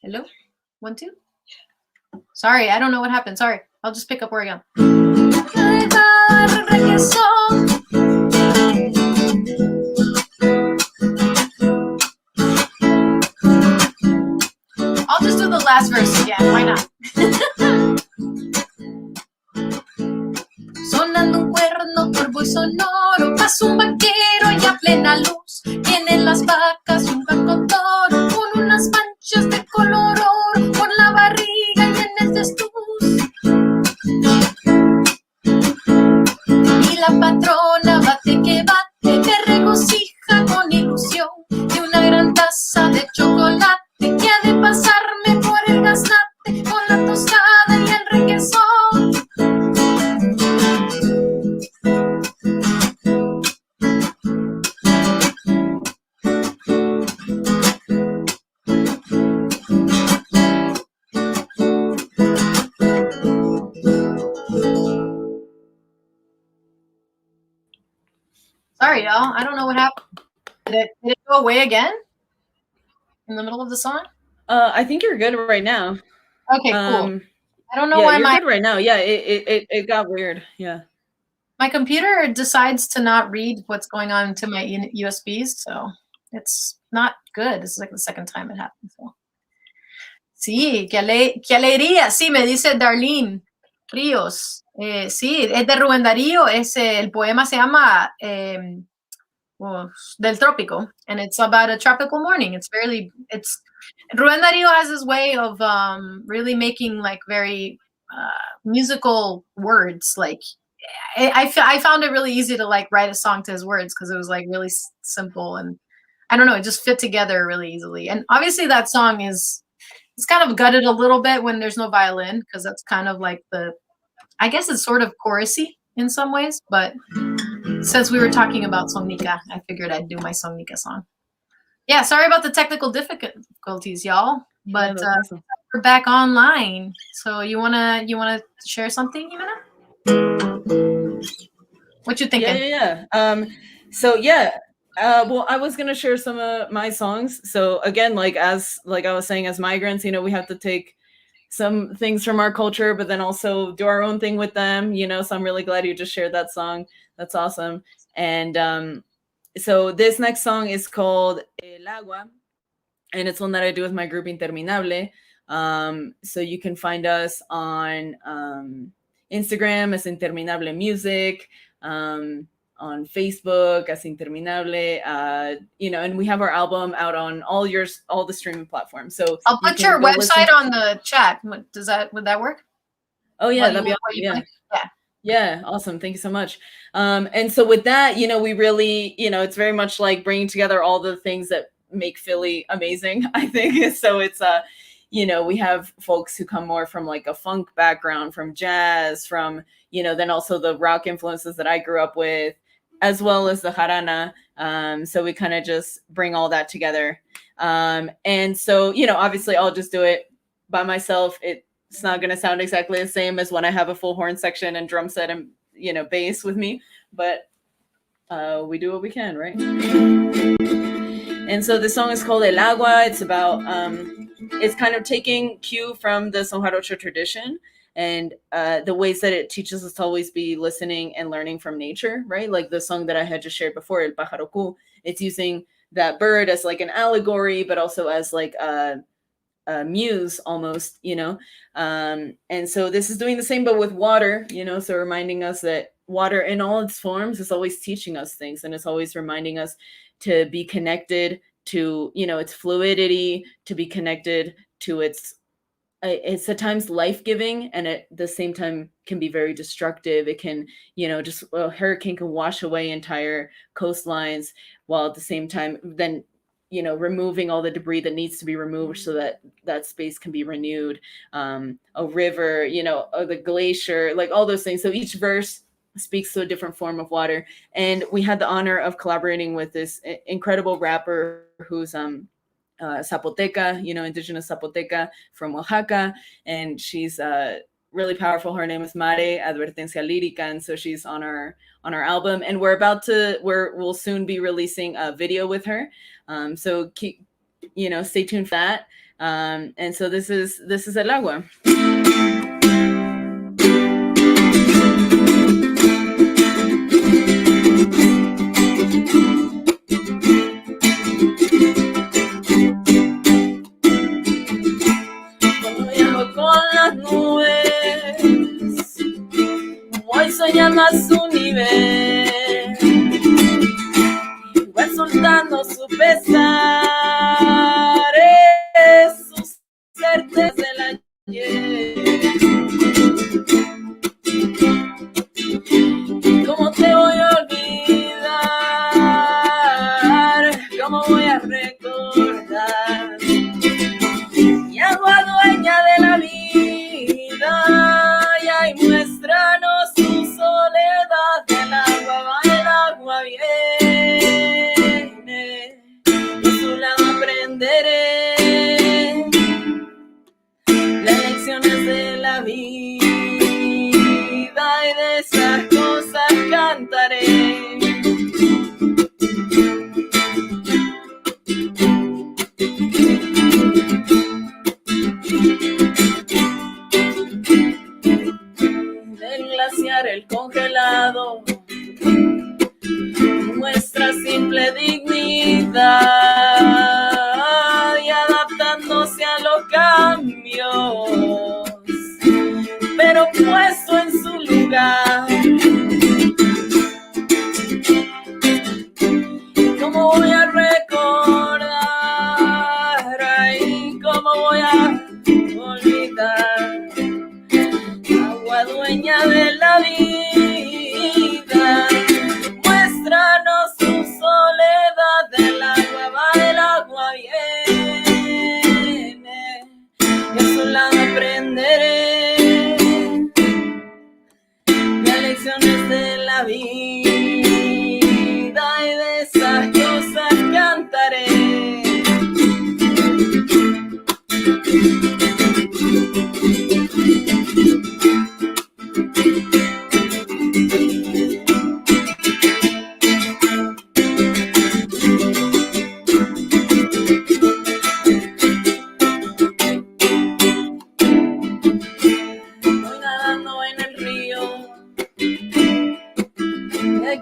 Hello? 1, 2? Sorry, I don't know what happened. Sorry. I'll just pick up where I go. I'll just do the last verse again. Why not? Sonando un cuerno torvo y sonoro, pasa un vaquero y a plena luz. Vienen las vacas y un banco toro con unas manchas de color oro por la barriga y en el testuz. Y la patrona bate que bate, me regocija con ilusión de una gran taza de chocolate que ha de pasarme por el gaznate con la tostada y el requesón. Sorry, y'all. I don't know what happened. Did it go away again in the middle of the song? I think you're good right now. Okay, cool. I don't know why you're good right now. Yeah, it got weird. Yeah. My computer decides to not read what's going on to my USBs, so it's not good. This is like the second time it happened. So. Sí, qué alegría. Sí, me dice Darlene Ríos. Sí, es de Rubén Darío. El poema se llama Del Trópico, and it's about a tropical morning. Rubén Darío has this way of really making like very musical words. Like I found it really easy to like write a song to his words because it was like really simple, and I don't know, it just fit together really easily. And obviously that song it's kind of gutted a little bit when there's no violin, because that's kind of like I guess it's sort of chorusy in some ways, but since we were talking about Songnica, I figured I'd do my Songnica song. Yeah, sorry about the technical difficulties, y'all, but awesome. We're back online. So you wanna share something, Ximena? What you thinking? Yeah. Well, I was gonna share some of my songs. So again, like I was saying, as migrants, we have to take some things from our culture, but then also do our own thing with them, so I'm really glad you just shared that song. That's awesome. And so this next song is called El Agua, and it's one that I do with my group Interminable. So you can find us on Instagram as Interminable Music, on Facebook as Interminable, and we have our album out on all the streaming platforms. So I'll put your website on the chat. Would that work? Oh yeah, that'd be awesome. Yeah, awesome. Thank you so much. And so with that, we really, it's very much like bringing together all the things that make Philly amazing, I think. So it's we have folks who come more from like a funk background, from jazz, from then also the rock influences that I grew up with, as well as the jarana. So we kind of just bring all that together. And so, obviously I'll just do it by myself. It's not going to sound exactly the same as when I have a full horn section and drum set and, bass with me, but we do what we can, right? And so the song is called El Agua. It's about, it's kind of taking cue from the Son Jarocho tradition, and the ways that it teaches us to always be listening and learning from nature, right? Like the song that I had just shared before, El Pájaro Cú, it's using that bird as like an allegory, but also as like a muse almost, and so this is doing the same, but with water, so reminding us that water in all its forms is always teaching us things, and it's always reminding us to be connected to, its fluidity, to be connected to its it's at times life-giving, and at the same time can be very destructive. It can, just a hurricane can wash away entire coastlines, while at the same time then, removing all the debris that needs to be removed so that that space can be renewed. A river, or the glacier, like all those things. So each verse speaks to a different form of water. And we had the honor of collaborating with this incredible rapper who's Zapoteca, indigenous Zapoteca from Oaxaca. And she's really powerful. Her name is Mare Advertencia Lírica. And so she's on our album. And we'll soon be releasing a video with her. So keep, stay tuned for that. And so this is El Agua. Soñando a su nivel, igual soltando su pesar, sus certezas del ayer. ¿Cómo te voy a olvidar? ¿Cómo voy a recordar? Y agua dueña de la vida, y ahí muéstranos tu soledad. El agua viene, de su lado aprenderé las lecciones de la vida, y de esas cosas cantaré. El congelado muestra simple dignidad, y adaptándose a los cambios, pero puesto en su lugar. ¿Cómo voy a recordar? Ay, ¿cómo voy a olvidar? Agua dueña de la vida, muéstranos su soledad. El agua viene, y a su lado aprenderé las lecciones de la vida, y de esas cosas cantaré.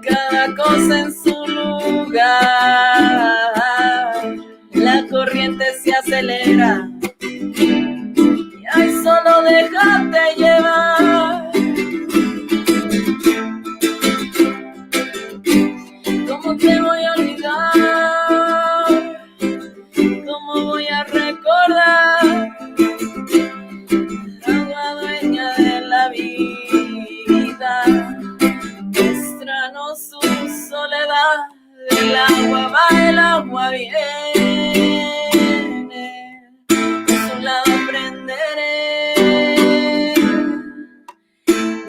Cada cosa en su lugar, la corriente se acelera, y ahí solo déjate llevar. ¿Cómo te voy a olvidar? ¿Cómo voy a recordar? Agua dueña de la vida, muéstranos su soledad. El agua viene, de su lado aprenderé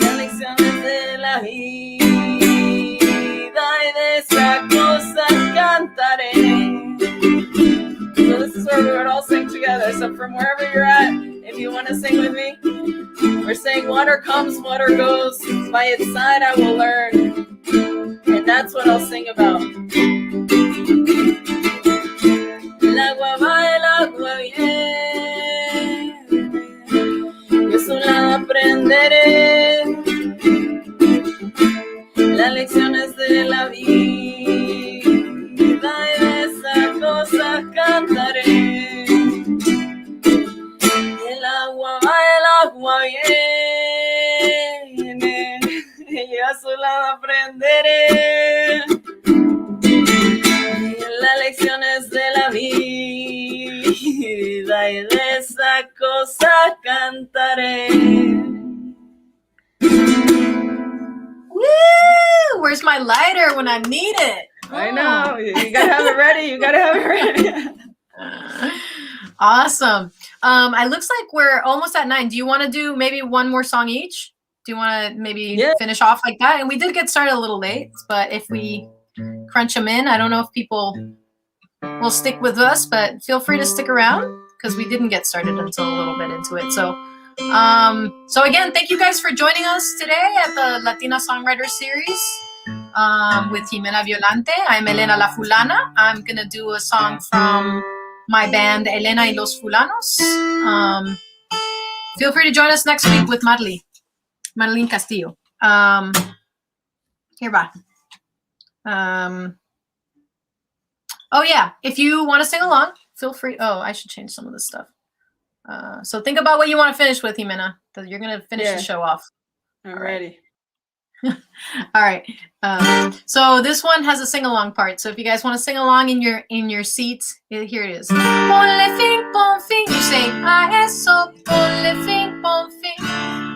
las lecciones de la vida, y de esas cosas cantaré. So this is where we would all sing together. So from wherever you're at, if you want to sing with me, we're saying water comes, water goes. By its side I will learn. And that's what I'll sing about. El agua viene, de su lado aprenderé las lecciones de la vida, y de esas cosas cantaré. El agua viene, y a su lado aprenderé las lecciones de la vida, y de esas cosas cosa cantaré. Woo! Where's my lighter when I need it? I know. You gotta have it ready. You gotta have it ready. Awesome. It looks like we're almost at 9. Do you want to do maybe one more song each? Do you want to maybe finish off like that? And we did get started a little late, but if we crunch them in, I don't know if people will stick with us, but feel free to stick around because we didn't get started until a little bit into it. So again, thank you guys for joining us today at the Latinx Songwriter Series with Ximena Violante. I'm Elena La Fulana. I'm going to do a song from my band, Elena Los Fulanos. Feel free to join us next week with Madeline Castillo. Here, bye. Oh, yeah. If you want to sing along, feel free. Oh, I should change some of this stuff. So think about what you want to finish with, Ximena, because you're going to finish the show off. I'm ready. All right. So this one has a sing-along part. So if you guys want to sing along in your seats, here it is. Ponle fin, pon fin. You say, a eso, ponle fin, pon fin.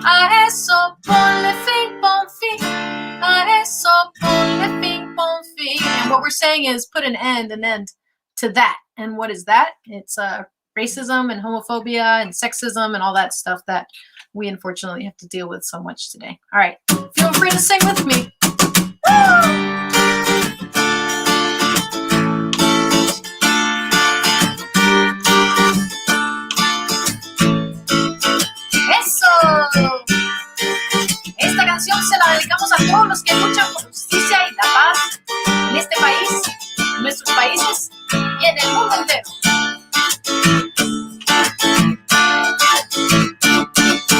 A eso, ponle fin, pon fin. A eso, ponle fin, pon fin. And what we're saying is put an end to that. And what is that? It's racism and homophobia and sexism and all that stuff that we unfortunately have to deal with so much today. All right. Feel free to sing with me. ¡Eso! Esta canción se la dedicamos a todos los que luchan por justicia y la paz en este país, en nuestros países y en el mundo entero.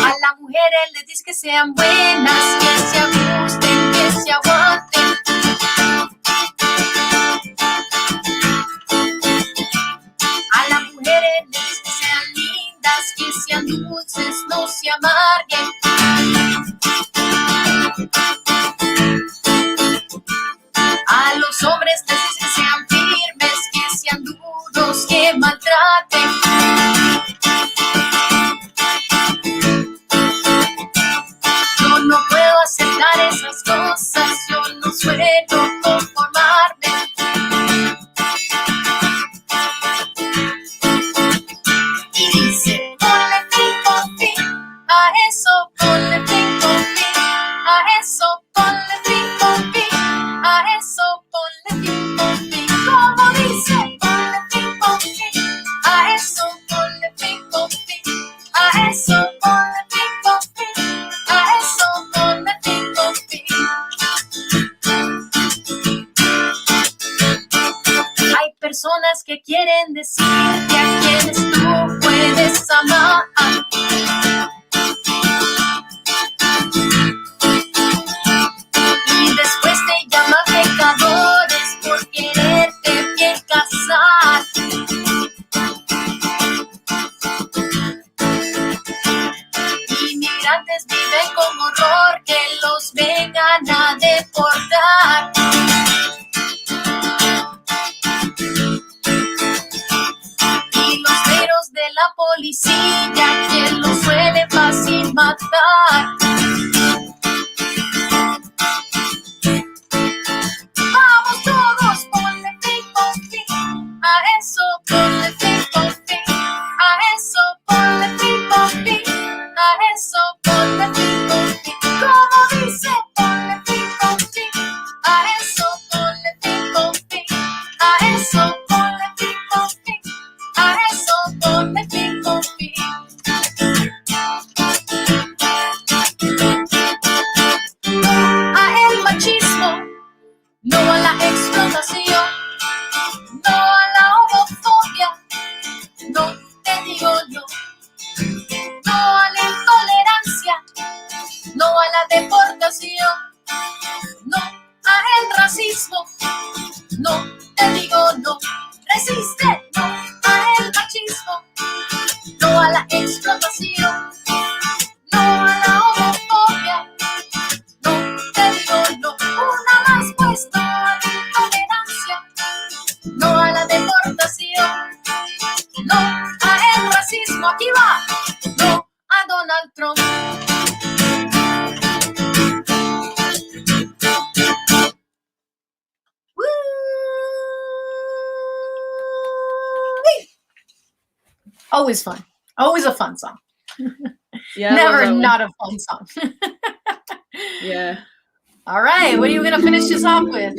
A las mujeres les dice que sean buenas, que se ajusten, que se aguanten. A las mujeres les dice que sean lindas, que sean dulces, no se amarguen. A los hombres les dice que sean firmes, que sean duros, que maltraten. No puedo aceptar esas cosas, yo no suelo conformarme. Y dice, ponle fin, pon fin, a eso ponle fin, pon fin, a eso ponle fin, pon fin, a eso ponle fin, pon fin. Como dice, ponle fin, pon fin, a eso ponle fin, pon fin, a eso ponle fin, pon fin, a eso ponle fin, pon fin. Hay personas que quieren decirte a quienes tú puedes amar. Y después te llaman pecadores por quererte bien casar. Inmigrantes viven con horror que los vengan a deportar. Y los ceros de la policía que los suele fácil matar. Vamos todos, ponle fin, pon fin, a eso ponle fin, pon fin, a eso ponle fin, pon fin, a eso ponle fin, pon fin. Como dice, ponle fin, pon fin, a eso ponle fin, pon fin, a eso ponle fin, pon fin, a eso ponle fin, pon fin. A el machismo, no a la explotación, no a la homofobia, no te digo no, no a la intolerancia, no a la deportación, no a el racismo, no te digo no, resiste, no a el machismo, no a la explotación, no a la homofobia, no te digo no, una más pues, no a la intolerancia, no a la deportación, no a el racismo, aquí va. No a Donald Trump. Woo! Always fun. Always a fun song. Yeah, never not a fun song. Yeah. All right, what are you gonna finish this off with?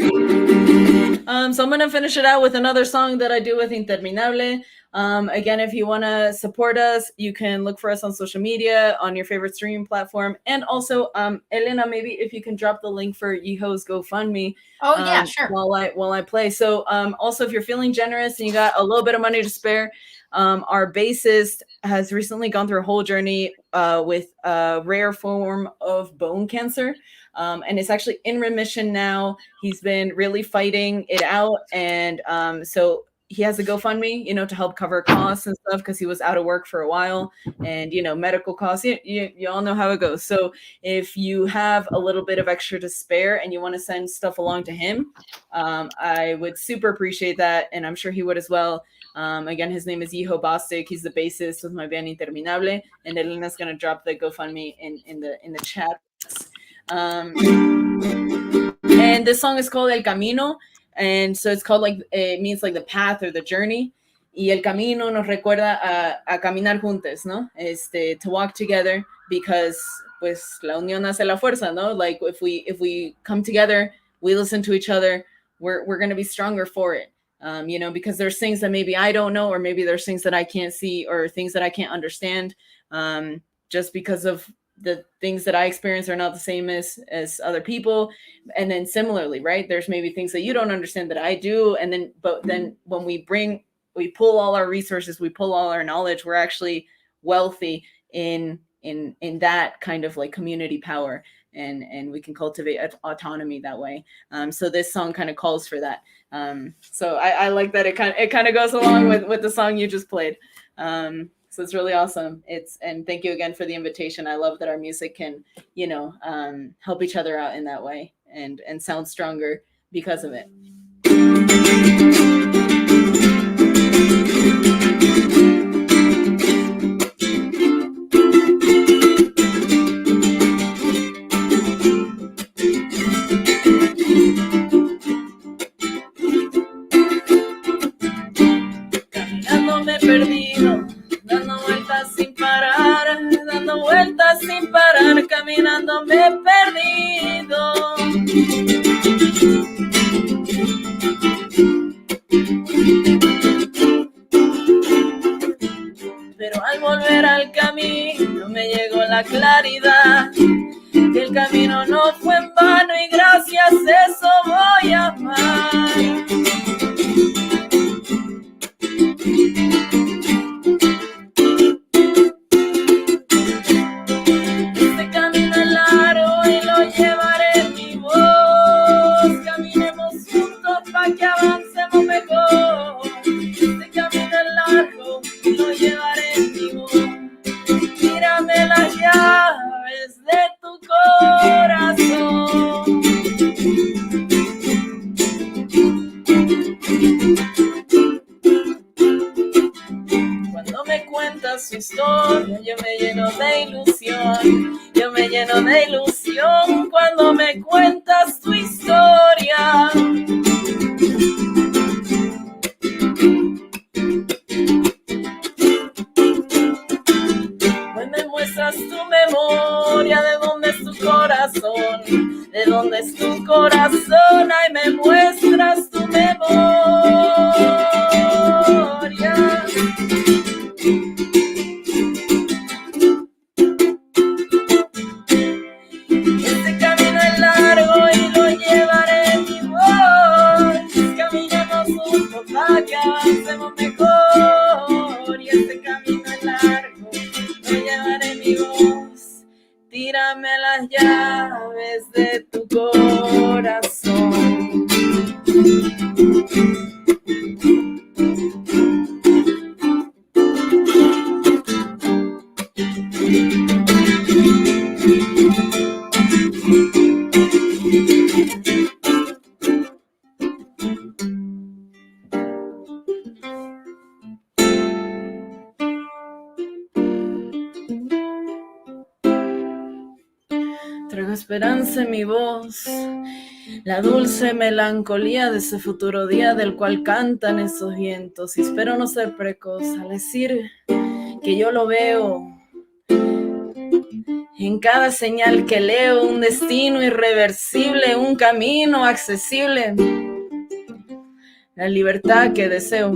So I'm gonna finish it out with another song that I do with Interminable. Again, if you want to support us, you can look for us on social media, on your favorite streaming platform, and also, Elena, maybe if you can drop the link for Yiho's GoFundMe. Oh yeah, sure. While I play. So also, if you're feeling generous and you got a little bit of money to spare, our bassist has recently gone through a whole journey with a rare form of bone cancer. And it's actually in remission now. He's been really fighting it out. And so he has a GoFundMe, to help cover costs and stuff because he was out of work for a while. And, medical costs, you all know how it goes. So if you have a little bit of extra to spare and you want to send stuff along to him, I would super appreciate that. And I'm sure he would as well. Again, his name is Yiho Bostic. He's the bassist with my band Interminable. And Elena's going to drop the GoFundMe in the chat. And this song is called El Camino, and so it's called it means like the path or the journey. Y el camino nos recuerda a caminar juntos, ¿no? To walk together, because pues la unión hace la fuerza, ¿no? Like if we come together, we listen to each other, we're going to be stronger for it. Because there's things that maybe I don't know, or maybe there's things that I can't see, or things that I can't understand, just because of the things that I experience are not the same as other people. And then similarly, right, there's maybe things that you don't understand that I do. And then, but then when we pull all our resources, we pull all our knowledge, we're actually wealthy in that kind of like community power, and we can cultivate autonomy that way. So this song kind of calls for that. So I like that it kind of goes along with the song you just played. So it's really awesome. And thank you again for the invitation. I love that our music can, help each other out in that way and sound stronger because of it. Caminando me he perdido, dando vueltas sin parar, caminando me he perdido. Pero al volver al camino me llegó la claridad, que el camino no fue en vano y gracias a eso voy a amar. Que avancemos mejor. Este camino es largo, lo llevaré en mi voz. Tírame las llaves de tu corazón. Cuando me cuentas su historia, yo me lleno de ilusión. Yo me lleno de ilusión cuando me cuentas tu historia. Hoy me muestras tu memoria, de dónde es tu corazón, de dónde es tu corazón, ay, me muestras tu memoria. Este camino es largo y lo llevaré en mi voz. Caminemos juntos para que avancemos mejor. Y este camino es largo, lo llevaré en mi voz. Tírame las llaves de tu corazón. Traigo esperanza en mi voz, la dulce melancolía de ese futuro día del cual cantan esos vientos. Y espero no ser precoz al decir que yo lo veo en cada señal que leo, un destino irreversible, un camino accesible, la libertad que deseo.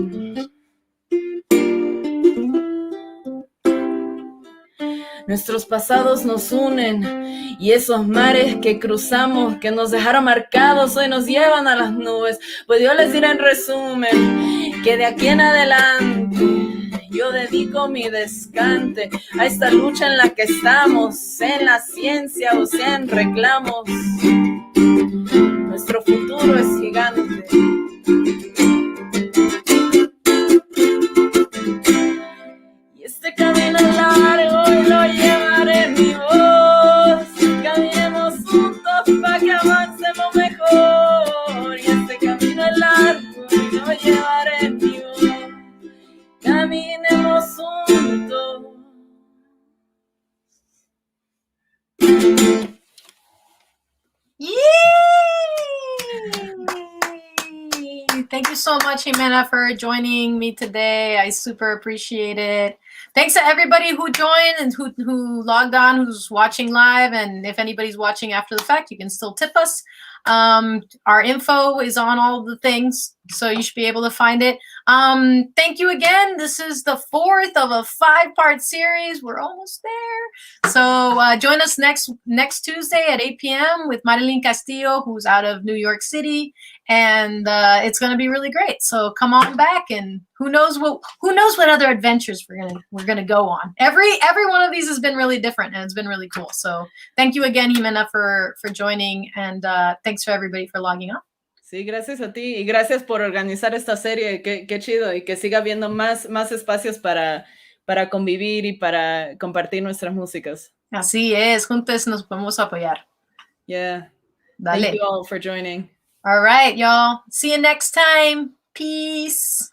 Nuestros pasados nos unen y esos mares que cruzamos, que nos dejaron marcados, hoy nos llevan a las nubes. Pues yo les diré en resumen que de aquí en adelante yo dedico mi descante a esta lucha en la que estamos, en la ciencia o sea en reclamos. Nuestro futuro es gigante. Y este camino es largo y lo llevaré en mi voz. Caminemos juntos para que avancemos mejor. Y este camino es largo y lo llevaré en mi voz. Caminemos juntos. Yay! Thank you so much, Ximena, for joining me today. I super appreciate it. Thanks to everybody who joined and who logged on, who's watching live. And if anybody's watching after the fact, you can still tip us. Our info is on all the things, so you should be able to find it. Thank you again. This is the 4th of a 5-part series. We're almost there. So join us next Tuesday at 8 p.m. with Marilyn Castillo, who's out of New York City, and it's going to be really great. So come on back, and who knows what other adventures we're gonna go on. Every one of these has been really different, and it's been really cool. So thank you again, Ximena, for joining, and thanks for everybody for logging on. Sí, gracias a ti y gracias por organizar esta serie, qué chido, y que siga habiendo más espacios para convivir y para compartir nuestras músicas. Así es, juntos nos podemos apoyar. Yeah. Dale. Thank you all for joining. All right, y'all. See you next time. Peace.